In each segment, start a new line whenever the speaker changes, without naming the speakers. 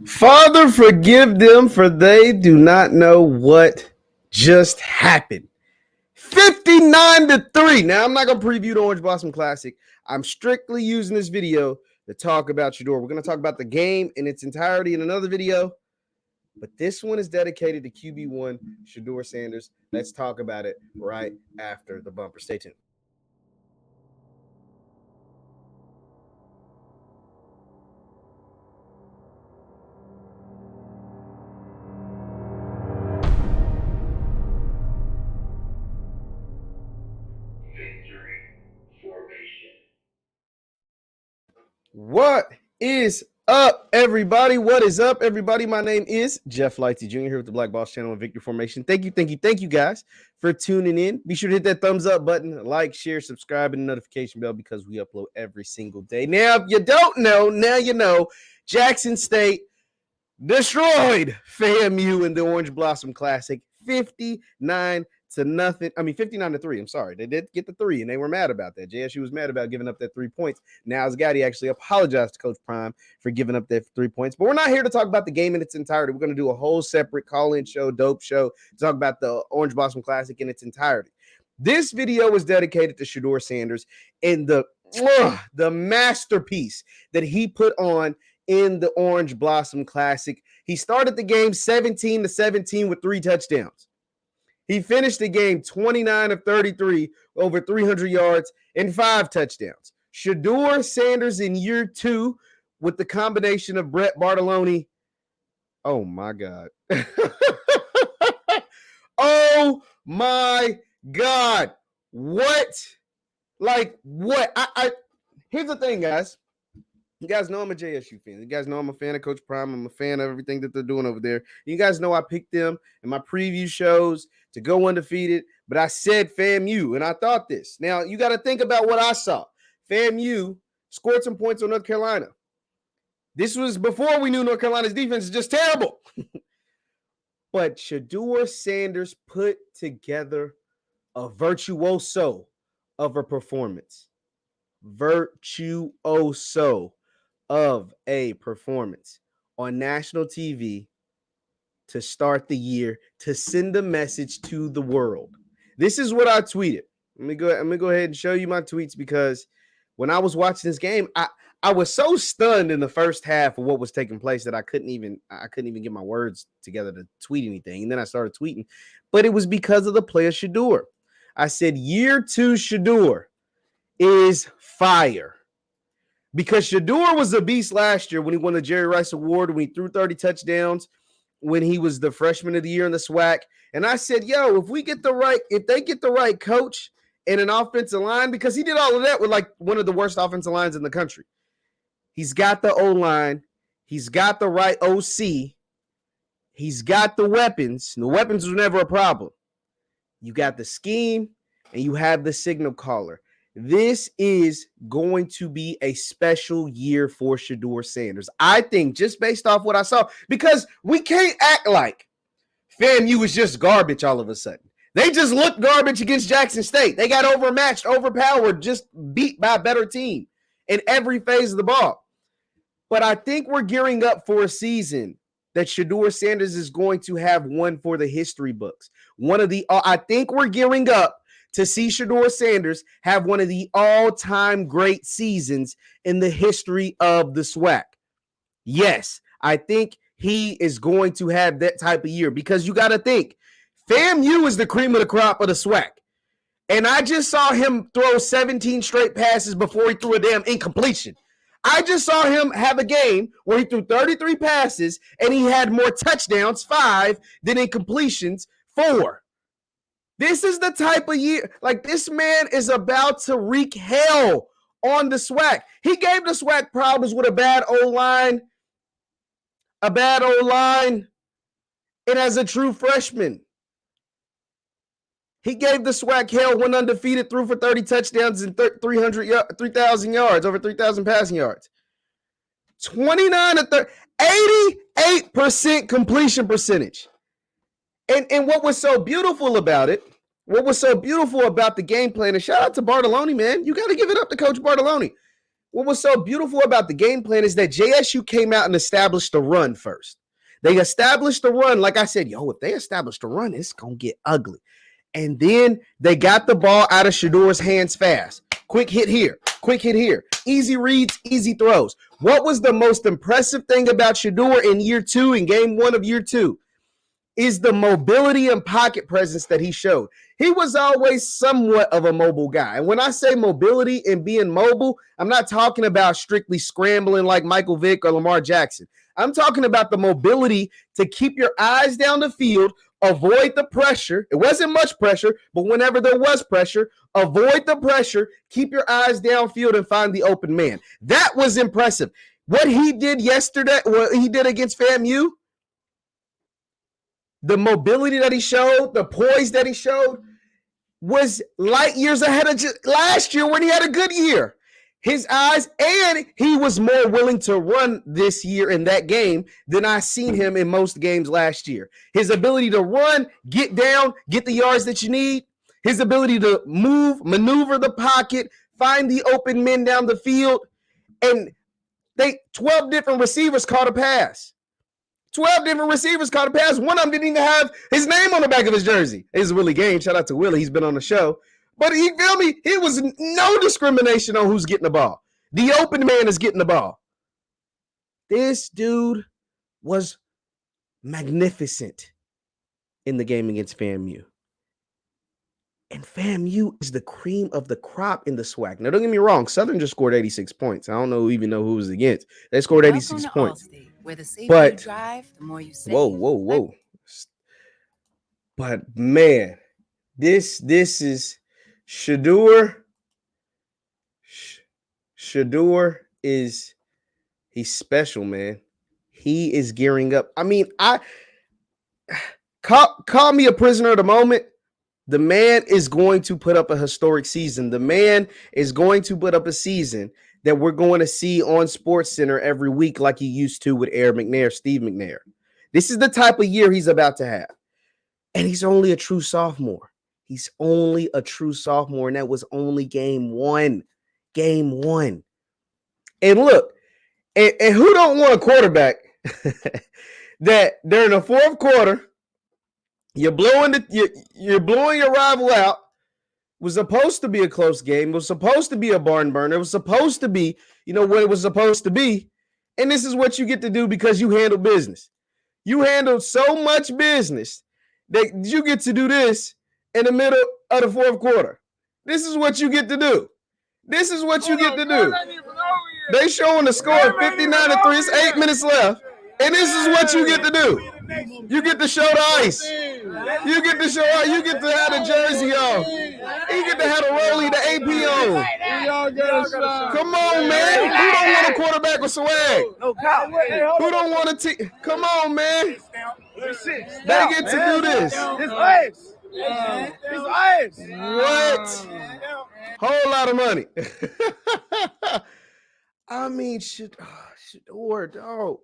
Father, forgive them, for they do not know what just happened. 59-3. Now, I'm not going to preview the Orange Blossom Classic. I'm strictly using this video to talk about Shedeur. We're going to talk about the game in its entirety in another video, but this one is dedicated to QB1, Shedeur Sanders. Let's talk about it right after the bumper. Stay tuned. What is up, everybody? What is up, everybody? My name is JeffLightsyJr. here with the Black Boss channel and Victory Formation. Thank you guys for tuning in. Be sure to hit that thumbs up button, like, share, subscribe, and the notification bell because we upload every single day. Now, if you don't know, now you know. Jackson State destroyed FAMU in the Orange Blossom Classic, 59-0. I mean, 59-3. I'm sorry. They did get the 3, and they were mad about that. JSU was mad about giving up that 3 points. Now, Gotti actually apologized to Coach Prime for giving up that 3 points. But we're not here to talk about the game in its entirety. We're going to do a whole separate call-in show, dope show, to talk about the Orange Blossom Classic in its entirety. This video was dedicated to Shedeur Sanders and the masterpiece that he put on in the Orange Blossom Classic. He started the game 17-17 with 3 touchdowns. He finished the game 29 of 33, over 300 yards and 5 touchdowns. Shedeur Sanders in year 2 with the combination of Brett Bartolone. Oh, my God. Oh, my God. What? Like, what? Here's the thing, guys. You guys know I'm a JSU fan. You guys know I'm a fan of Coach Prime. I'm a fan of everything that they're doing over there. You guys know I picked them in my preview shows to go undefeated, but I said FAMU, and I thought this. Now, you got to think about what I saw. FAMU scored some points on North Carolina. This was before we knew North Carolina's defense is just terrible. But Shedeur Sanders put together a virtuoso of a performance. Virtuoso of a performance on national TV to start the year, to send a message to the world. This is what I tweeted. Let me go ahead and show you my tweets, because when I was watching this game, I was so stunned in the first half of what was taking place that I couldn't even get my words together to tweet anything. And then I started tweeting, but it was because of the play of Shedeur. I said, year 2 Shedeur is fire. Because Shedeur was a beast last year when he won the Jerry Rice Award, when he threw 30 touchdowns, when he was the freshman of the year in the SWAC. And I said, yo, if they get the right coach and an offensive line, because he did all of that with like one of the worst offensive lines in the country. He's got the O-line. He's got the right OC. He's got the weapons. And the weapons was never a problem. You got the scheme and you have the signal caller. This is going to be a special year for Shedeur Sanders. I think, just based off what I saw, because we can't act like FAMU is just garbage all of a sudden. They just looked garbage against Jackson State. They got overmatched, overpowered, just beat by a better team in every phase of the ball. But I think we're gearing up for a season that Shedeur Sanders is going to have one for the history books. I think we're gearing up to see Shedeur Sanders have one of the all-time great seasons in the history of the SWAC. Yes, I think he is going to have that type of year, because you got to think, FAMU is the cream of the crop of the SWAC. And I just saw him throw 17 straight passes before he threw a damn incompletion. I just saw him have a game where he threw 33 passes and he had more touchdowns, 5, than incompletions, 4. This is the type of year, like, this man is about to wreak hell on the SWAC. He gave the SWAC problems with a bad O-line, and as a true freshman. He gave the SWAC hell, went undefeated, threw for 30 touchdowns and 3,000 yards, over 3,000 passing yards. 29 to 30, 88% completion percentage. And what was so beautiful about it, the game plan, and shout out to Bartolone, man. You got to give it up to Coach Bartolone. what was so beautiful about the game plan is that JSU came out and established the run first. They established the run. Like I said, if they establish the run, it's going to get ugly. And then they got the ball out of Shedeur's hands fast. Quick hit here. Quick hit here. Easy reads, easy throws. What was the most impressive thing about Shedeur in year 2, in game 1 of year 2? Is the mobility and pocket presence that he showed. He was always somewhat of a mobile guy. And when I say mobility and being mobile, I'm not talking about strictly scrambling like Michael Vick or Lamar Jackson. I'm talking about the mobility to keep your eyes down the field, avoid the pressure. It wasn't much pressure, but whenever there was pressure, avoid the pressure, keep your eyes downfield and find the open man. That was impressive. What he did yesterday, what he did against FAMU, the mobility that he showed, the poise that he showed was light years ahead of last year when he had a good year. His eyes, and he was more willing to run this year in that game than I seen him in most games last year. His ability to run, get down, get the yards that you need, his ability to move, maneuver the pocket, find the open men down the field, and 12 different receivers caught a pass. 12 different receivers caught a pass. One of them didn't even have his name on the back of his jersey. It's Willie Gaines. Shout out to Willie. He's been on the show. But you feel me? It was no discrimination on who's getting the ball. The open man is getting the ball. This dude was magnificent in the game against FAMU. And FAMU is the cream of the crop in the SWAC. Now, don't get me wrong. Southern just scored 86 points. I don't even know who was against. They scored 86 points.
Where the safer you drive, the more you save.
Whoa. But, man, this is Shedeur. Shedeur he's special, man. He is gearing up. I mean, call me a prisoner of the moment. The man is going to put up a historic season. The man is going to put up a season that we're going to see on SportsCenter every week like he used to with Aaron McNair, Steve McNair. This is the type of year he's about to have. And he's only a true sophomore. He's only a true sophomore, and that was only game one. Game one. And look, and who don't want a quarterback that during the fourth quarter, you're blowing your rival out. It was supposed to be a close game. It was supposed to be a barn burner. It was supposed to be, what it was supposed to be. And this is what you get to do because you handle business. You handle so much business that you get to do this in the middle of the fourth quarter. This is what you get to do. This is what you get to do. They showing the score 59-3. It's 8 minutes left. And this is what you get to do. You get to show the ice. You get to show out. You get to have the jersey on. You get to have the rollie, the AP on. Come on, man. Who don't want a quarterback with swag? Who don't want to come on, man. They get to do this. What? Whole lot of money. I mean, Shedeur, dog.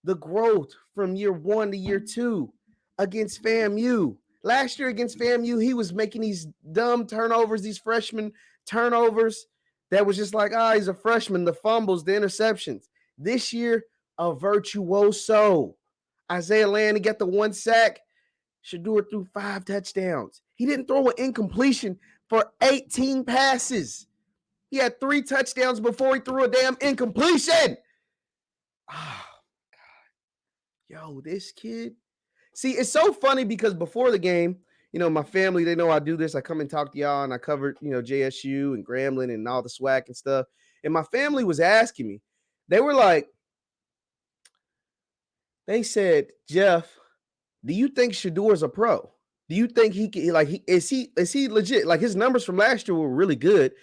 The growth from year 1 to year 2 against FAMU. Last year against FAMU, he was making these dumb turnovers, these freshman turnovers that was just like, he's a freshman, the fumbles, the interceptions. This year, a virtuoso. Isaiah Landy got the 1 sack. Shedeur threw 5 touchdowns. He didn't throw an incompletion for 18 passes. He had 3 touchdowns before he threw a damn incompletion. Yo, this kid. See, it's so funny because before the game, my family, they know I do this. I come and talk to y'all, and I covered, JSU and Grambling and all the SWAC and stuff. And my family was asking me. They were like, they said, Jeff, do you think Shedeur is a pro? Do you think he can, is he legit? Like, his numbers from last year were really good,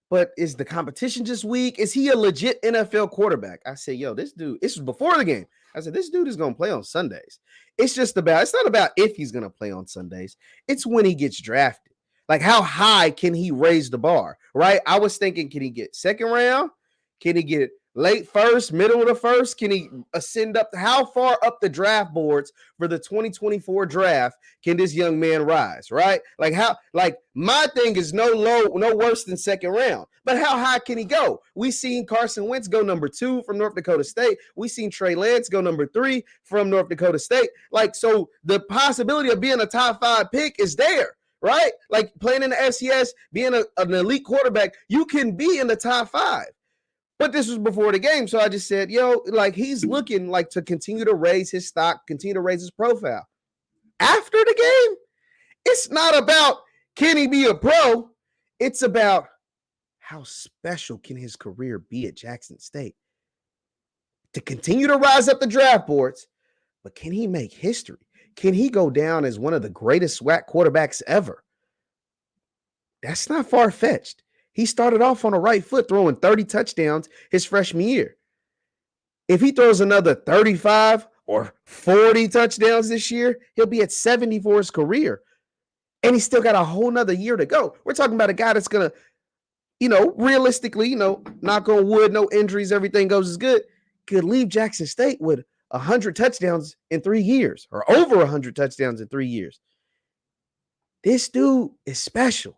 but is the competition just weak? Is he a legit NFL quarterback? I said, yo, this dude, this was before the game. I said, this dude is going to play on Sundays. It's not about if he's going to play on Sundays. It's when he gets drafted. Like, how high can he raise the bar, right? I was thinking, can he get second round? Can he get Late first, middle of the first? Can he ascend up? How far up the draft boards for the 2024 draft can this young man rise, right? Like my thing is no worse than second round. But how high can he go? We seen Carson Wentz go number 2 from North Dakota State. We seen Trey Lance go number 3 from North Dakota State. Like, so the possibility of being a top 5 pick is there, right? Like playing in the FCS, being an elite quarterback, you can be in the top 5. But this was before the game, so I just said, like he's looking like to continue to raise his stock, continue to raise his profile. After the game, it's not about can he be a pro, it's about how special can his career be at Jackson State. To continue to rise up the draft boards, but can he make history? Can he go down as one of the greatest SWAC quarterbacks ever? That's not far-fetched. He started off on the right foot throwing 30 touchdowns his freshman year. If he throws another 35 or 40 touchdowns this year, he'll be at 70 for his career. And he's still got a whole nother year to go. We're talking about a guy that's going to, realistically, knock on wood, no injuries, everything goes as good, could leave Jackson State with 100 touchdowns in 3 years or over 100 touchdowns in 3 years. This dude is special.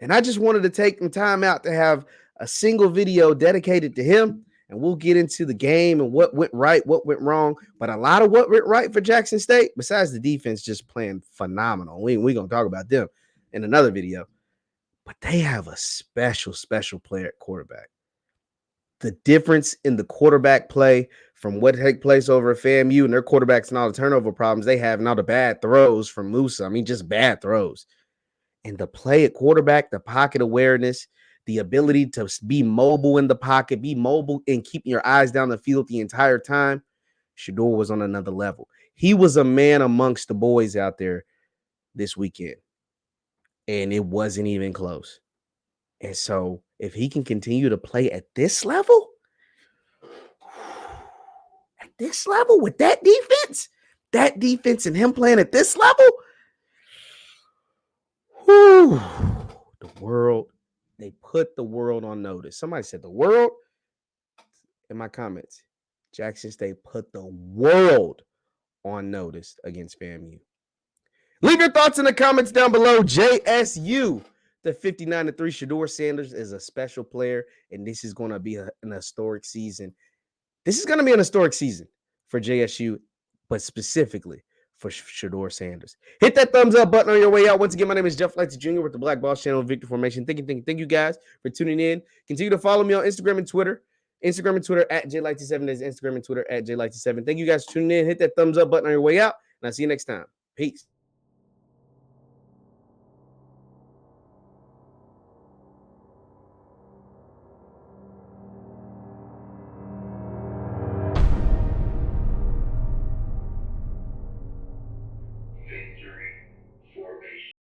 And I just wanted to take some time out to have a single video dedicated to him. And we'll get into the game and what went right, what went wrong. But a lot of what went right for Jackson State, besides the defense just playing phenomenal. We're going to talk about them in another video. But they have a special, special player at quarterback. The difference in the quarterback play from what took place over at FAMU and their quarterbacks and all the turnover problems they have and all the bad throws from Musa. I mean, just bad throws. And the play at quarterback, the pocket awareness, the ability to be mobile in the pocket, be mobile and keeping your eyes down the field the entire time, Shedeur was on another level. He was a man amongst the boys out there this weekend. And it wasn't even close. And so if he can continue to play at this level with that defense and him playing at this level, the world, they put the world on notice. Somebody said the world in my comments. Jackson State put the world on notice against FAMU. Leave your thoughts in the comments down below. JSU, the 59-3. Shedeur Sanders is a special player, and this is going to be an historic season. This is going to be an historic season for JSU, but specifically for Shedeur Sanders. Hit that thumbs up button on your way out. Once again, my name is JeffLightsYJr with the Black Boss Channel Victor Formation. Thank you guys for tuning in. Continue to follow me on Instagram and Twitter. Instagram and Twitter at JLightsy7. There's Instagram and Twitter at JLightsy7. Thank you guys for tuning in. Hit that thumbs up button on your way out, and I'll see you next time. Peace.